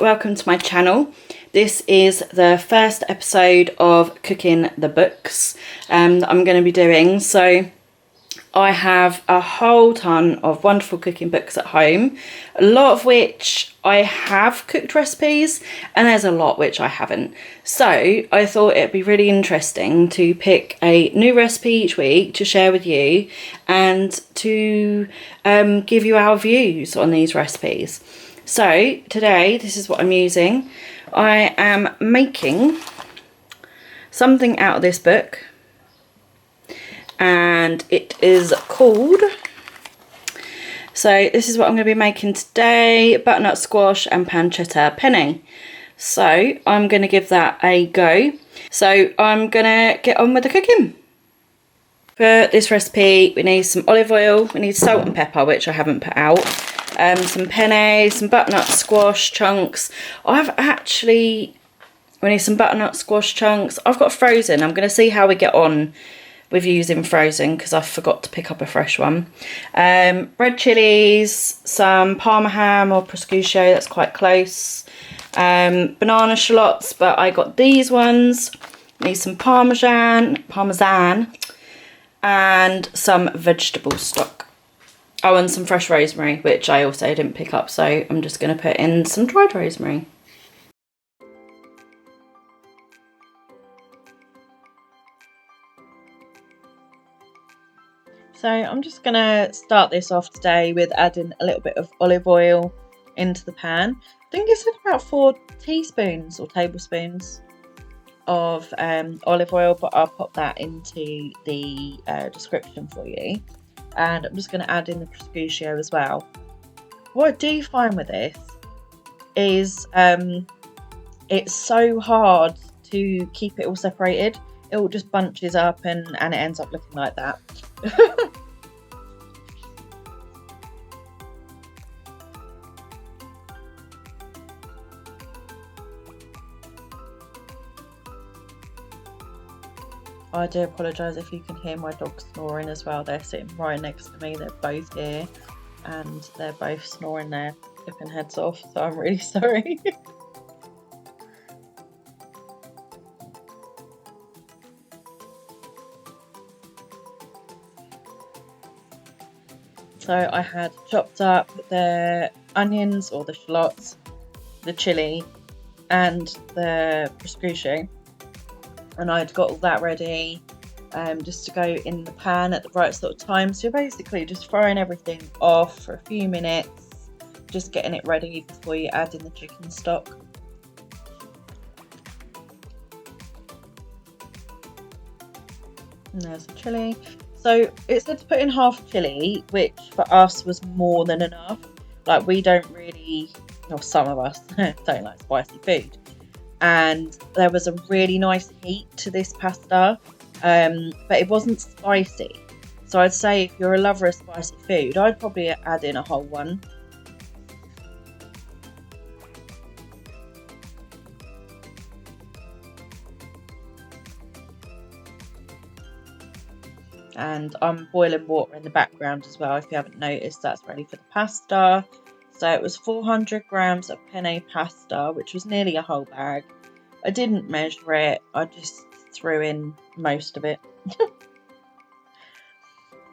welcome to my channel. This is the first episode of Cooking the Books that I'm going to be doing. So I have a whole ton of wonderful cooking books at home, a lot of which I have cooked recipes and there's a lot which I haven't. So I thought it'd be really interesting to pick a new recipe each week to share with you and to give you our views on these recipes. So today, this is what I'm using. I am making something out of this book, and it is called, so this is what I'm going to be making today: butternut squash and pancetta penne. So I'm going to give that a go. So I'm going to get on with the cooking. For this recipe, we need some olive oil, we need salt and pepper, which I haven't put out, some penne, some butternut squash chunks. We need some butternut squash chunks. I've got frozen. I'm going to see how we get on with using frozen because I forgot to pick up a fresh one. Red chillies, some Parmesan or prosciutto, that's quite close. Banana shallots, but I got these ones. Need some Parmesan, and some vegetable stock. Oh, and some fresh rosemary, which I also didn't pick up, so I'm just going to put in some dried rosemary. So I'm just going to start this off today with adding a little bit of olive oil into the pan. I think it's about 4 teaspoons or tablespoons of olive oil, but I'll pop that into the description for you. And I'm just going to add in the prosciutto as well. What I do find with this is it's so hard to keep it all separated. It all just bunches up and it ends up looking like that. I do apologise if you can hear my dog snoring as well. They're sitting right next to me. They're both here and they're both snoring their flipping heads off. So I'm really sorry. So I had chopped up the onions or the shallots, the chilli and the prosciutto. And I'd got all that ready just to go in the pan at the right sort of time. So you're basically just throwing everything off for a few minutes, just getting it ready before you add in the chicken stock. And there's the chilli. So it said to put in half chilli, which for us was more than enough. Like, we don't really, or some of us don't like spicy food. And there was a really nice heat to this pasta, but it wasn't spicy. So I'd say if you're a lover of spicy food, I'd probably add in a whole one. And I'm boiling water in the background as well. If you haven't noticed, that's ready for the pasta. So it was 400 grams of penne pasta, which was nearly a whole bag. I didn't measure it, I just threw in most of it.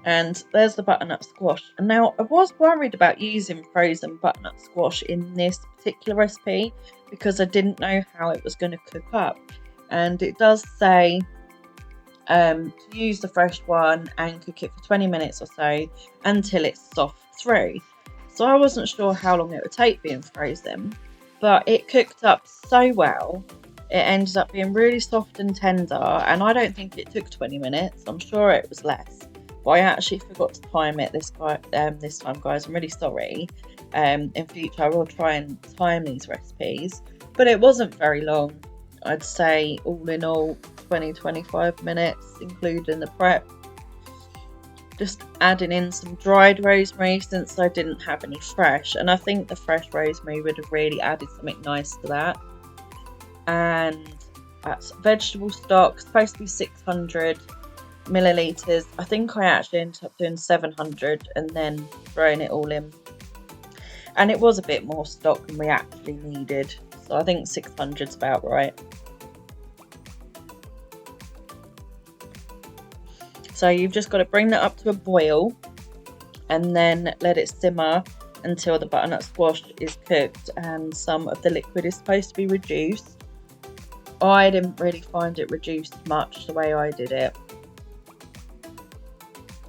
And there's the butternut squash. And now I was worried about using frozen butternut squash in this particular recipe because I didn't know how it was going to cook up. And it does say to use the fresh one and cook it for 20 minutes or so until it's soft through. So I wasn't sure how long it would take being frozen, but it cooked up so well. It ended up being really soft and tender, and I don't think it took 20 minutes. I'm sure it was less, but I actually forgot to time it this time, guys. I'm really sorry. In future, I will try and time these recipes, but it wasn't very long. I'd say all in all 20-25 minutes, including the prep. Just adding in some dried rosemary since I didn't have any fresh, and I think the fresh rosemary would have really added something nice to that. And that's vegetable stock, supposed to be 600 millilitres. I think I actually ended up doing 700 and then throwing it all in. And it was a bit more stock than we actually needed. So I think 600's about right. So you've just got to bring that up to a boil and then let it simmer until the butternut squash is cooked and some of the liquid is supposed to be reduced. I didn't really find it reduced much the way I did it.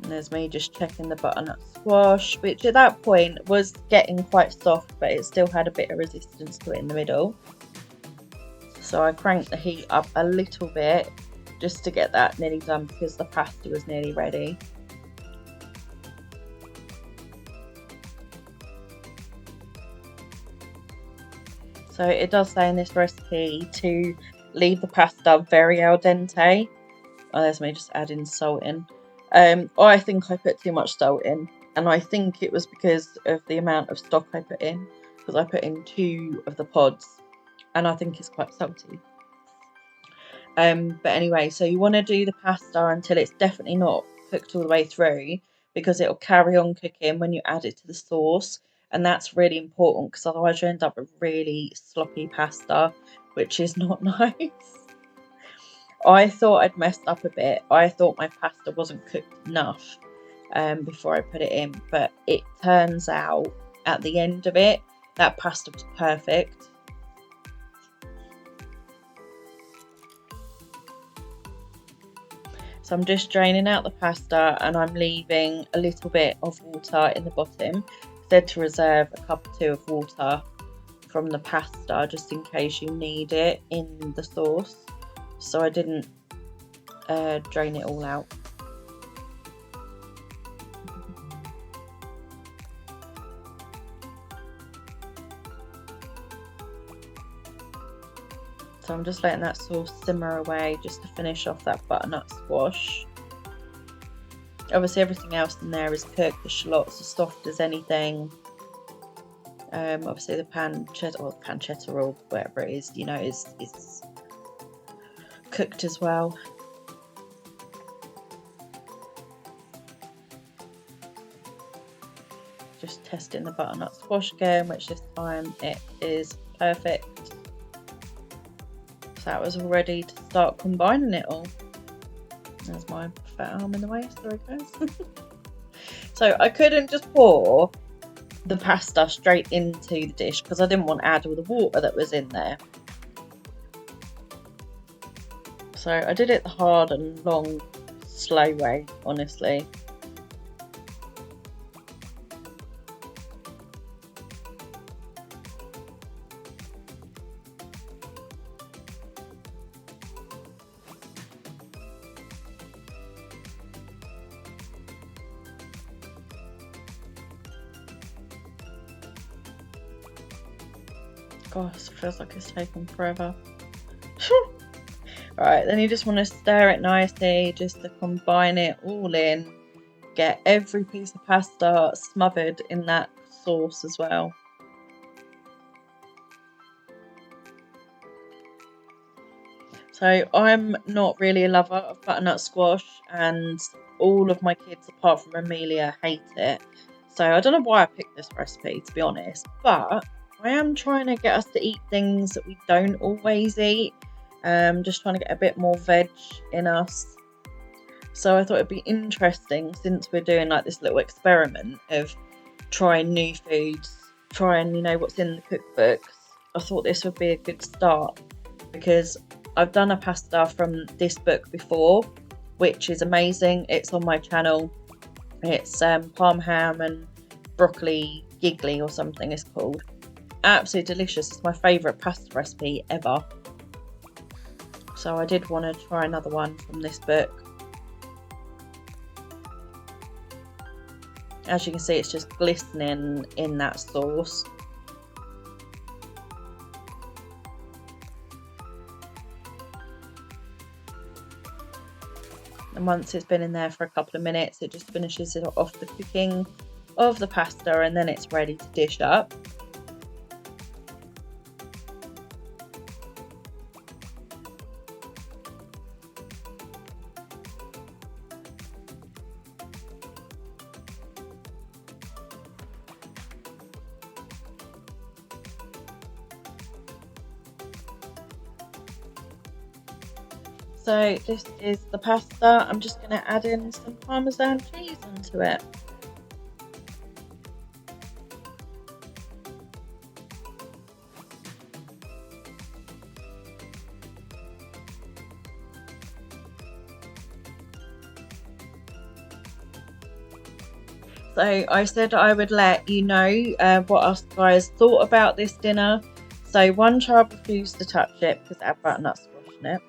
And there's me just checking the butternut squash, which at that point was getting quite soft, but it still had a bit of resistance to it in the middle. So I cranked the heat up a little bit just to get that nearly done because the pasta was nearly ready. So it does say in this recipe to leave the pasta very al dente. Oh, there's me just adding salt in. I think I put too much salt in, and I think it was because of the amount of stock I put in, because I put in 2 of the pods, and I think it's quite salty. But anyway, so you want to do the pasta until it's definitely not cooked all the way through, because it'll carry on cooking when you add it to the sauce, and that's really important because otherwise you end up with really sloppy pasta, which is not nice. I thought I'd messed up a bit. I thought my pasta wasn't cooked enough before I put it in, but it turns out at the end of it, that pasta was perfect. So I'm just draining out the pasta and I'm leaving a little bit of water in the bottom. I said to reserve a cup or 2 of water from the pasta just in case you need it in the sauce. So I didn't drain it all out. So I'm just letting that sauce simmer away just to finish off that butternut squash. Obviously everything else in there is cooked. The shallots are soft as anything. Obviously the pancetta or whatever it is, you know, is cooked as well. Just testing the butternut squash again, which this time it is perfect. So that was all ready to start combining it all. There's my fat arm in the way, sorry guys. So I couldn't just pour the pasta straight into the dish because I didn't want to add all the water that was in there. So I did it the hard and long, slow way, honestly. Gosh, it feels like it's taken forever. Right, then you just want to stir it nicely just to combine it all in. Get every piece of pasta smothered in that sauce as well. So I'm not really a lover of butternut squash, and all of my kids apart from Amelia hate it. So I don't know why I picked this recipe, to be honest, but I am trying to get us to eat things that we don't always eat. Just trying to get a bit more veg in us. So I thought it'd be interesting, since we're doing like this little experiment of trying new foods, trying, you know, what's in the cookbooks. I thought this would be a good start because I've done a pasta from this book before, which is amazing. It's on my channel. It's palm ham and broccoli giggly or something it's called. Absolutely delicious. It's my favourite pasta recipe ever. So I did want to try another one from this book. As you can see, it's just glistening in that sauce. And once it's been in there for a couple of minutes, it just finishes it off the cooking of the pasta, and then it's ready to dish up. So this is the pasta. I'm just going to add in some Parmesan cheese onto it. So I said I would let you know what us guys thought about this dinner. So one child refused to touch it because it had butternut squash in it.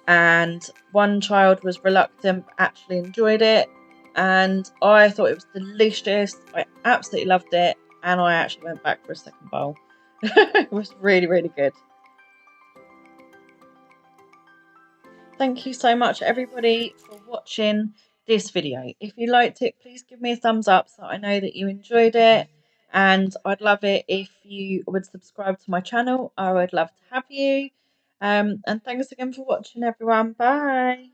And one child was reluctant but actually enjoyed it. And I thought it was delicious. I absolutely loved it. And I actually went back for a second bowl. It was really, really good. Thank you so much, everybody, for watching this video. If you liked it, please give me a thumbs up so I know that you enjoyed it. And I'd love it if you would subscribe to my channel. I would love to have you. And thanks again for watching, everyone. Bye.